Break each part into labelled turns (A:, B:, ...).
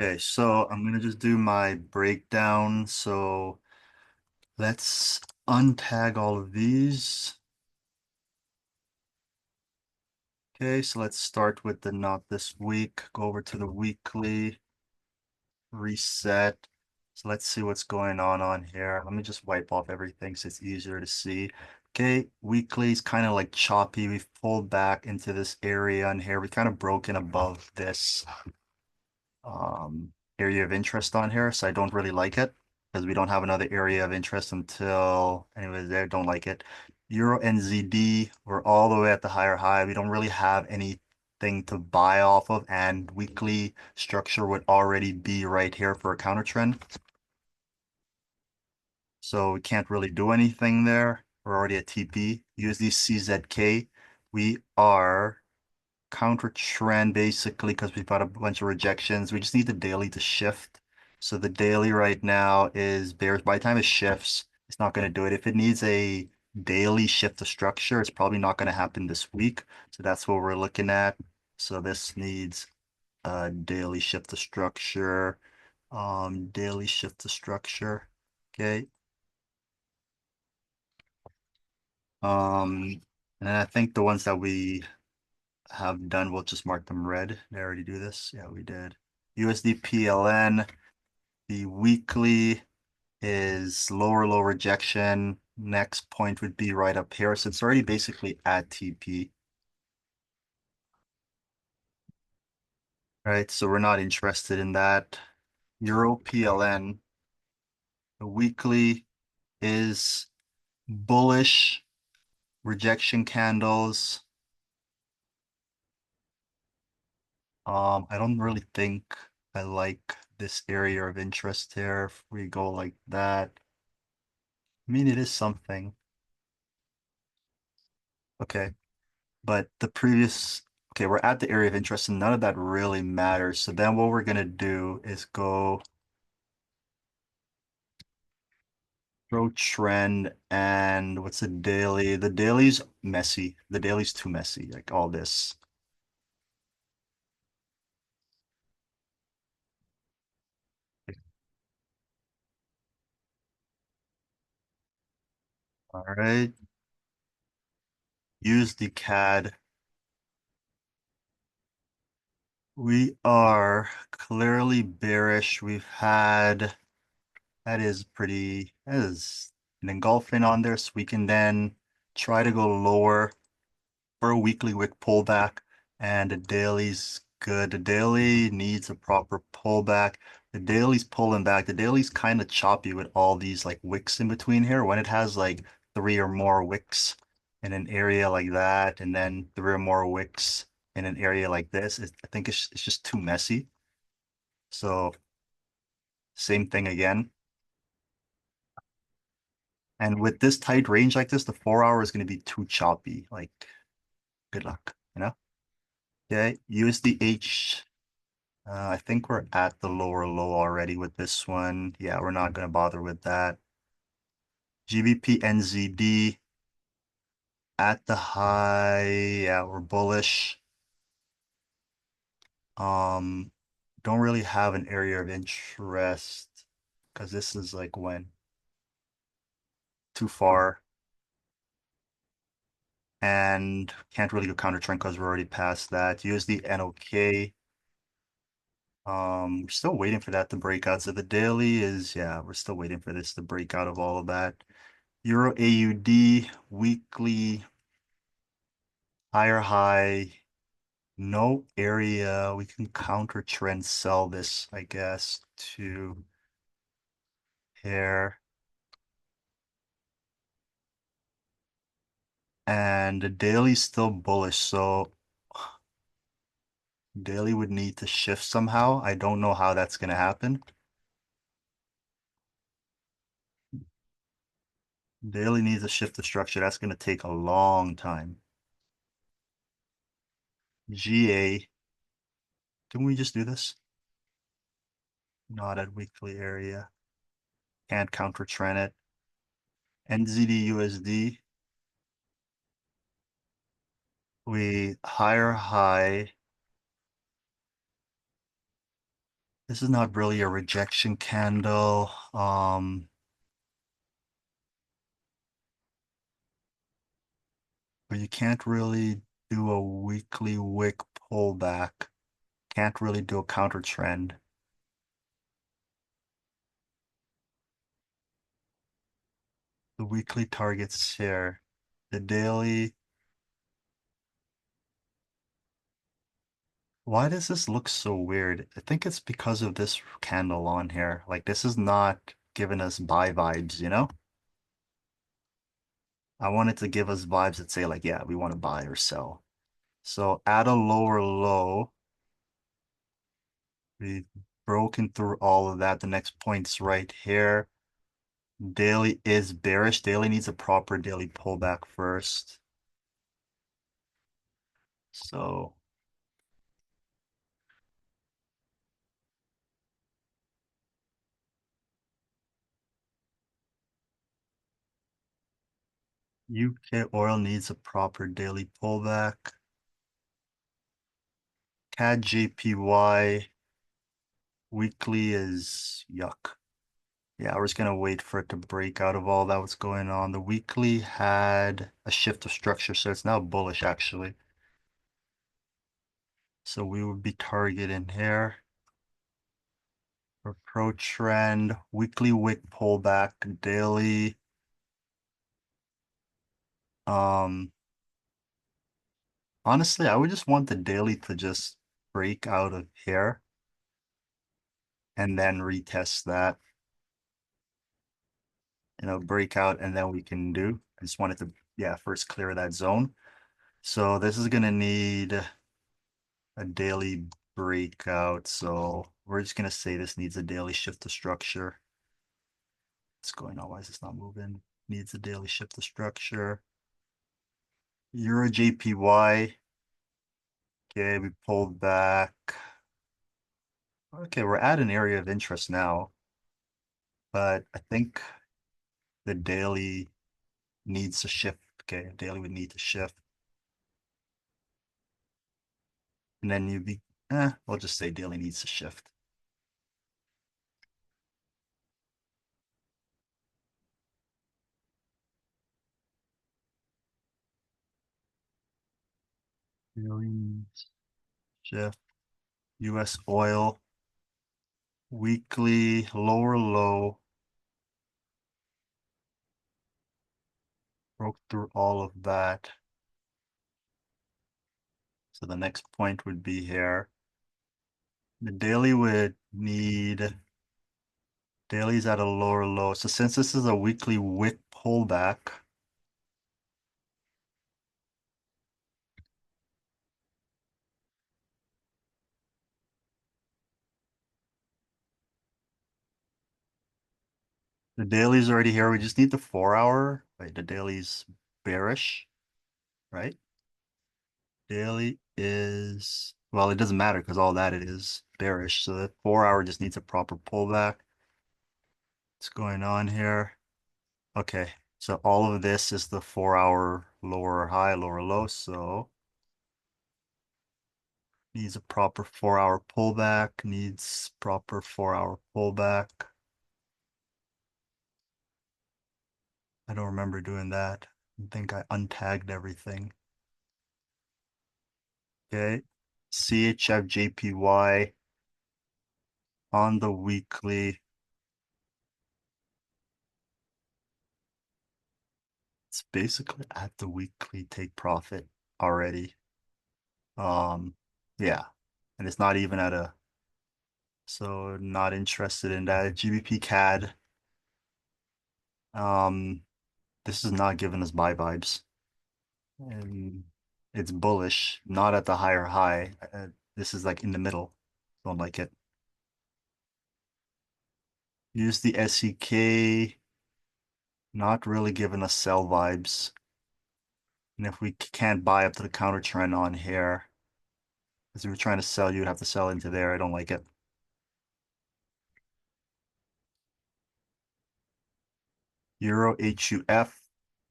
A: Okay, so I'm gonna just do my breakdown. So let's untag all of these. Okay, so let's start with the not this week. Go over to the weekly, reset. So let's see what's going on here. Let me just wipe off everything so it's easier to see. Okay, weekly is kind of like choppy. We've pulled back into this area on here. We kind of broken above this area of interest on here, so I don't really like it because we don't have another area of interest until, anyways, there, don't like it. Euro NZD, we're all the way at the higher high. We don't really have anything to buy off of, and weekly structure would already be right here for a counter trend. So we can't really do anything there. We're already at TP. USD CZK, we are counter trend basically because we've got a bunch of rejections. We just need the daily to shift. So the daily right now is bearish. By the time it shifts, it's not going to do it. If it needs a daily shift to structure, it's probably not going to happen this week. So that's what we're looking at. So this needs a daily shift to structure. Daily shift to structure. Okay. And then I think the ones that we have done, we'll just mark them red. Did I already do this? Yeah, we did. USD PLN, the weekly is lower low rejection. Next point would be right up here. So it's already basically at TP, right? So we're not interested in that. Euro PLN, the weekly is bullish rejection candles. I don't really think I like this area of interest here. If we go like that, I mean, it is something. Okay. But the previous, okay, we're at the area of interest and none of that really matters. So then what we're going to do is go trend and what's the daily? The daily's messy. The daily's too messy, like all this. All right. Use the CAD. We are clearly bearish. That is an engulfing on there. So we can then try to go lower for a weekly wick pullback, and the daily's good. The daily needs a proper pullback. The daily's pulling back. The daily's kind of choppy with all these like wicks in between here. When it has like three or more wicks in an area like that, and then three or more wicks in an area like this, I think it's just too messy. So same thing again. And with this tight range like this, the 4 hour is going to be too choppy. Like, good luck, you know? Okay, USDH. I think we're at the lower low already with this one. Yeah, we're not going to bother with that. GBP NZD at the high. Yeah, we're bullish. Um, don't really have an area of interest because this is like when too far and can't really go counter trend because we're already past that. USD NOK. We're still waiting for that to break out. So the daily is, yeah, we're still waiting for this to break out of all of that. Euro AUD weekly higher high, no area. We can counter trend sell this, I guess, to here. And the daily's still bullish, so daily would need to shift somehow. I don't know how that's gonna happen. Daily needs to shift the structure. That's gonna take a long time. GA, can we just do this? Not at weekly area. Can't counter trend it. NZD USD, we higher high. This is not really a rejection candle. But you can't really do a weekly wick pullback. Can't really do a counter trend. The weekly targets here. The daily. Why does this look so weird? I think it's because of this candle on here. Like this is not giving us buy vibes, you know? I want it to give us vibes that say like, yeah, we want to buy or sell. So at a lower low, we've broken through all of that. The next point's right here. Daily is bearish. Daily needs a proper daily pullback first. So UK oil needs a proper daily pullback. CAD JPY weekly is yuck. Yeah, we're just gonna wait for it to break out of all that what's going on. The weekly had a shift of structure, so it's now bullish actually. So we would be targeting here for pro trend, weekly wick pullback, daily. Um, Honestly, I would just want the daily to just break out of here and then retest that, break out and then we can do. I just wanted to, yeah, first clear that zone. So this is gonna need a daily breakout. So we're just gonna say this needs a daily shift to structure. What's going on? Why is this not moving? Needs a daily shift to structure. Euro JPY. Okay, we pulled back. Okay, we're at an area of interest now, but I think the daily needs to shift. Okay, daily would need to shift. And then you'd be, we'll just say daily needs to shift. Daily needs shift. US oil, weekly, lower low, broke through all of that. So the next point would be here. The daily would need, daily's at a lower low. So since this is a weekly wick pullback, the daily's already here. We just need the 4 hour. Right, the daily's bearish, right? Daily is, well, it doesn't matter because all that it is bearish. So the 4 hour just needs a proper pullback. What's going on here? Okay, so all of this is the 4 hour lower high, lower low. So needs a proper 4 hour pullback, needs proper 4 hour pullback. I don't remember doing that. I think I untagged everything. Okay, CHF on the weekly. It's basically at the weekly take profit already. Um, yeah, and it's not even at a, so not interested in that. GBP CAD, um, this is not giving us buy vibes. And it's bullish, not at the higher high. This is like in the middle. Don't like it. Use the SEK, not really giving us sell vibes. And if we can't buy up to the counter trend on here, as we were trying to sell, you'd have to sell into there. I don't like it. Euro HUF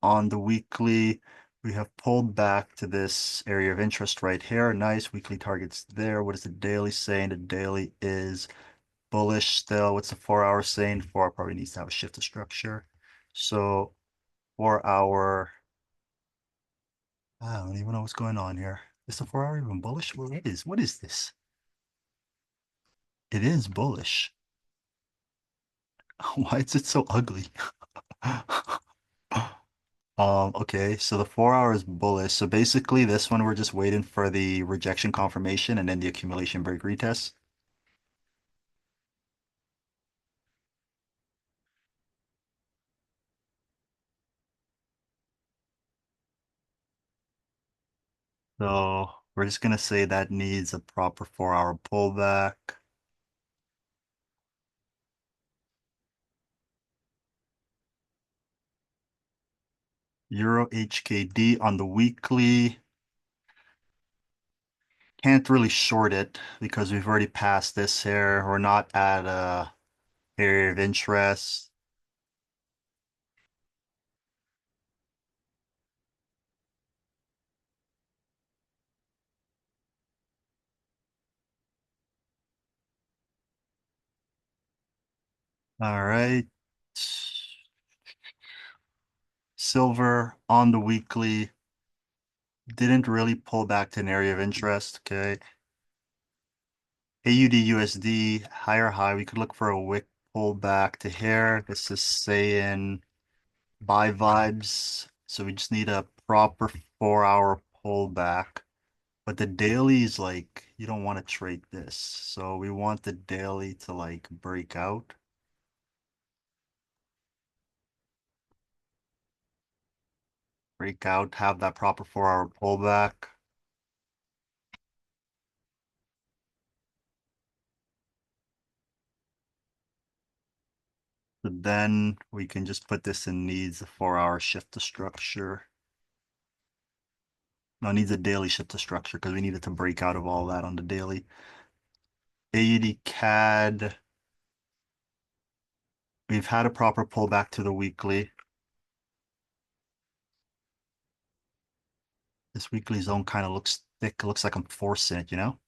A: on the weekly. We have pulled back to this area of interest right here. Nice weekly targets there. What is the daily saying? The daily is bullish still. What's the 4 hour saying? 4 hour probably needs to have a shift of structure. So 4 hour, I don't even know what's going on here. Is the 4 hour even bullish? Well, it is. What is this? It is bullish. Why is it so ugly? Okay, so the 4 hour is bullish. So basically this one we're just waiting for the rejection confirmation and then the accumulation break retest. So we're just gonna say that needs a proper 4 hour pullback. Euro HKD on the weekly. Can't really short it because we've already passed this here. We're not at a area of interest. All right. Silver on the weekly didn't really pull back to an area of interest. Okay. AUD USD higher high. We could look for a wick pullback to here. This is saying buy vibes. So we just need a proper 4 hour pullback. But the daily is like, you don't want to trade this. So we want the daily to like break out. Break out, have that proper 4 hour pullback. So then we can just put this in needs a 4 hour shift to structure. No, it needs a daily shift to structure because we need it to break out of all that on the daily. AUD CAD. We've had a proper pullback to the weekly. This weekly zone kind of looks thick. It looks like I'm forcing it, you know?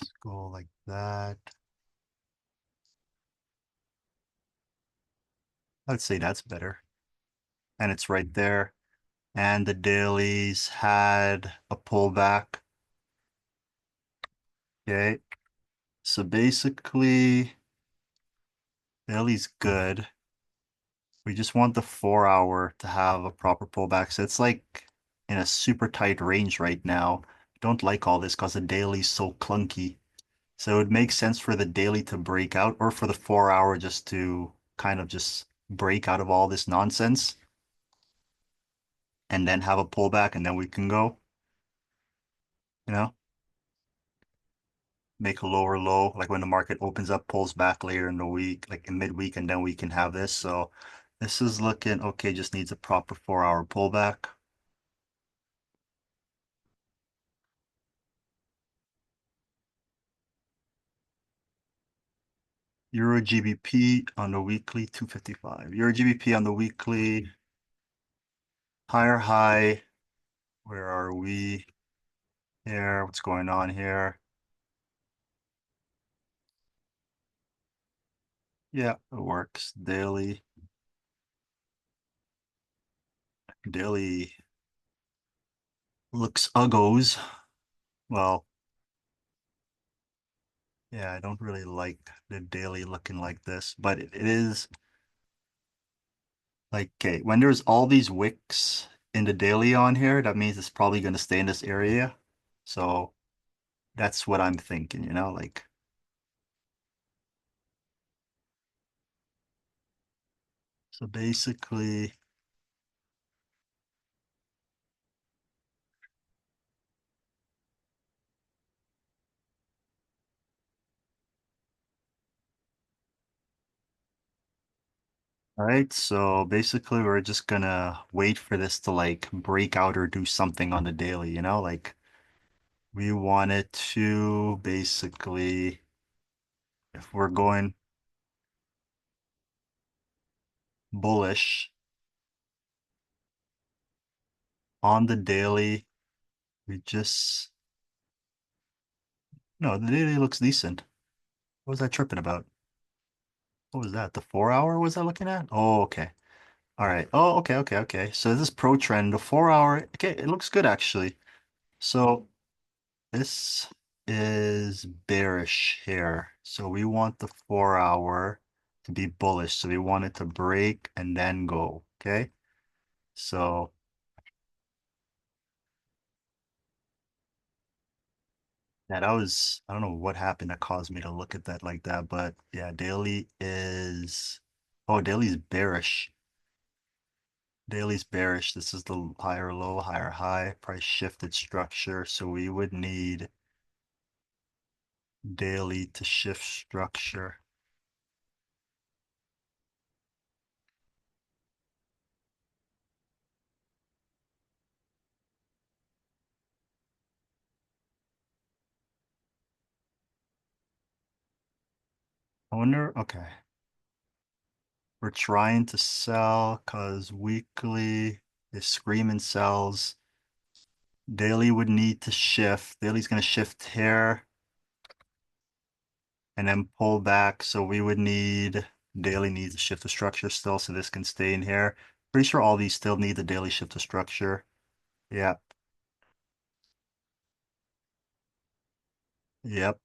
A: Let's go like that. I'd say that's better. And it's right there. And the dailies had a pullback. Okay. So basically, daily's good. We just want the 4 hour to have a proper pullback. So it's like in a super tight range right now. Don't like all this because the daily's so clunky. So it would make sense for the daily to break out or for the 4 hour just to kind of just break out of all this nonsense and then have a pullback and then we can go, you know, make a lower low, like when the market opens up, pulls back later in the week, like in midweek, and then we can have this. So this is looking okay, just needs a proper 4 hour pullback. Euro GBP on the weekly, 255. Euro GBP on the weekly, higher high. Where are we here? What's going on here? Yeah, it works. Daily, daily looks uggos. Well, yeah, I don't really like the daily looking like this, but it is like, okay, when there's all these wicks in the daily on here, that means it's probably going to stay in this area. So that's what I'm thinking, you know, like, so basically, all right, so basically we're just gonna wait for this to like break out or do something on the daily, you know, like we want it to basically, if we're going bullish on the daily, we just No, the daily looks decent. What was I tripping about? What was that? The 4 hour was I looking at? Oh, okay. All right. Oh, okay, okay, okay. So this is pro trend. The 4 hour, okay, it looks good actually. So this is bearish here. So we want the 4 hour to be bullish. So we want it to break and then go. Okay. So yeah, that was, I don't know what happened that caused me to look at that like that, but yeah, daily is, oh, daily's bearish. Daily's bearish. This is the higher low, higher high, price shifted structure. So we would need daily to shift structure. I wonder, okay. We're trying to sell because weekly is screaming sells. Daily would need to shift. Daily's going to shift here and then pull back. So we would need, daily needs to shift the structure still so this can stay in here. Pretty sure all these still need the daily shift the structure. Yep, yep,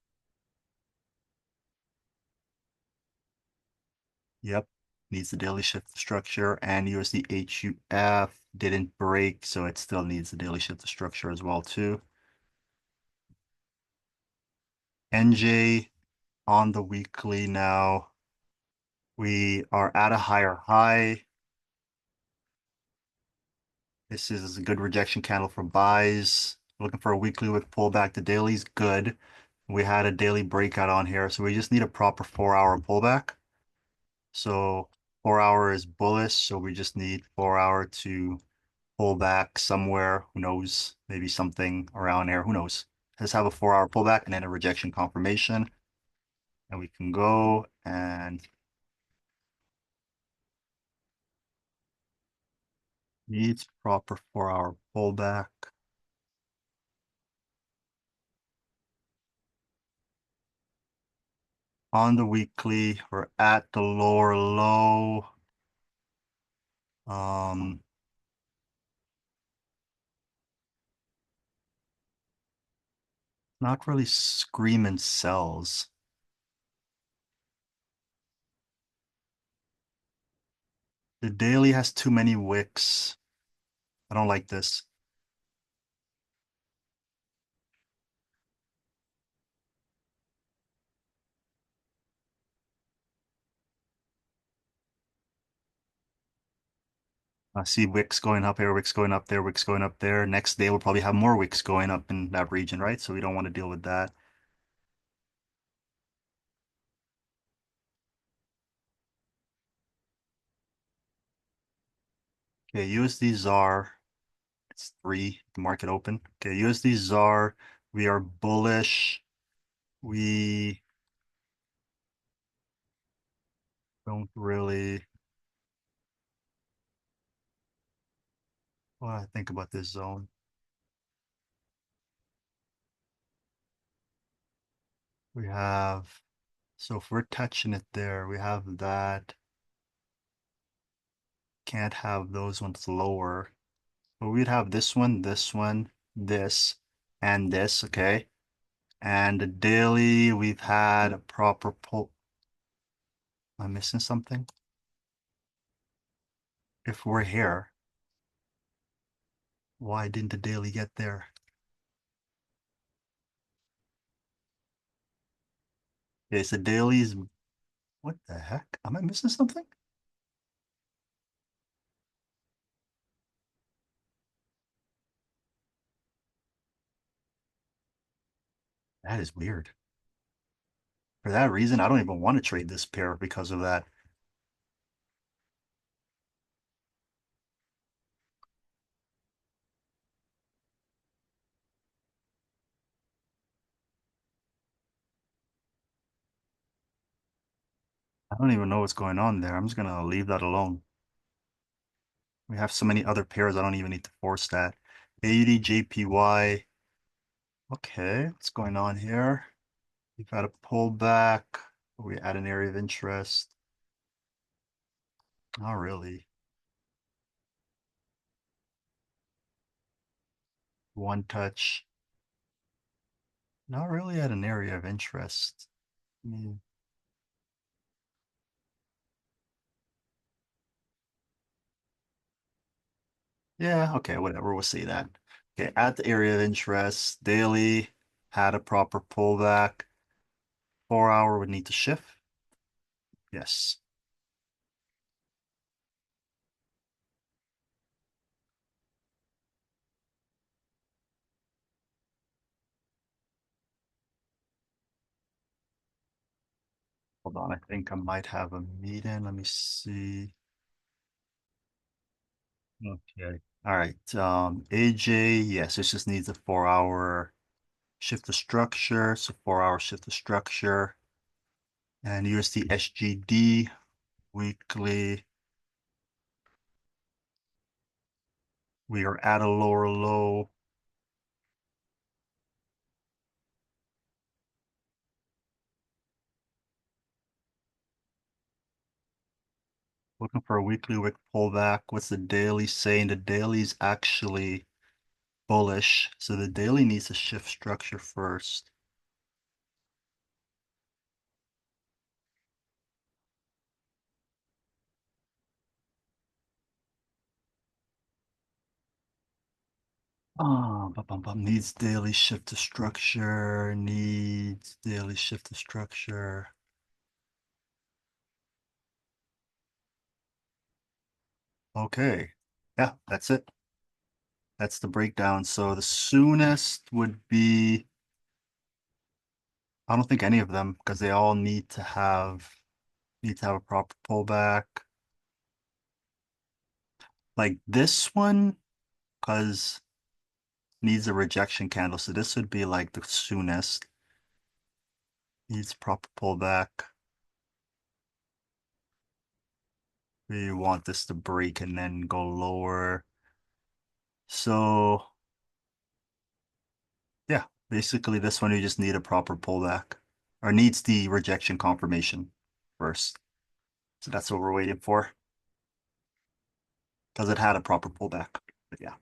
A: yep. Needs the daily shift the structure and USD HUF didn't break, so it still needs the daily shift the structure as well too. NJ on the weekly now. We are at a higher high. This is a good rejection candle for buys. Looking for a weekly with pullback. The daily's good. We had a daily breakout on here, so we just need a proper 4 hour pullback. So 4 hour is bullish, so we just need 4 hour to pull back somewhere. Who knows? Maybe something around there. Who knows? Let's have a 4 hour pullback and then a rejection confirmation. And we can go and needs proper 4 hour pullback. On the weekly, we're at the lower low. Um, Not really screaming sells. The daily has too many wicks. I don't like this. I see wicks going up here, wicks going up there, wicks going up there. Next day we'll probably have more wicks going up in that region, right? So we don't want to deal with that. Okay, USD ZAR. It's three, the market open. Okay, USD ZAR. We are bullish. We don't really, what do I think about this zone? We have, so if we're touching it there, we have that. Can't have those ones lower. But we'd have this one, this, and this, okay? And the daily, we've had a proper pull. Am I missing something? If we're here, why didn't the daily get there? Okay, so dailies, what the heck? Am I missing something? That is weird. For that reason, I don't even want to trade this pair because of that. I don't even know what's going on there. I'm just gonna leave that alone. We have so many other pairs, I don't even need to force that. 80 JPY. Okay, what's going on here? We've had a pullback. We at an area of interest. Not really. One touch. Not really at an area of interest. Mm, yeah, okay, whatever. We'll see that. Okay, at the area of interest, daily had a proper pullback. 4 hour would need to shift. Yes. Hold on, I think I might have a meeting. Let me see. Okay. All right. AJ, yes, it just needs a 4 hour shift to structure. So 4 hour shift to structure. And USD SGD weekly. We are at a lower low. Looking for a weekly wick pullback. What's the daily saying? The daily's actually bullish. So the daily needs to shift structure first. Needs daily shift to structure. Needs daily shift to structure. Okay. Yeah, that's it. That's the breakdown. So the soonest would be, I don't think any of them because they all need to have a proper pullback. Like this one, because needs a rejection candle. So this would be like the soonest. Needs proper pullback. We want this to break and then go lower. So yeah, basically this one you just need a proper pullback or needs the rejection confirmation first. So that's what we're waiting for because it had a proper pullback. But yeah.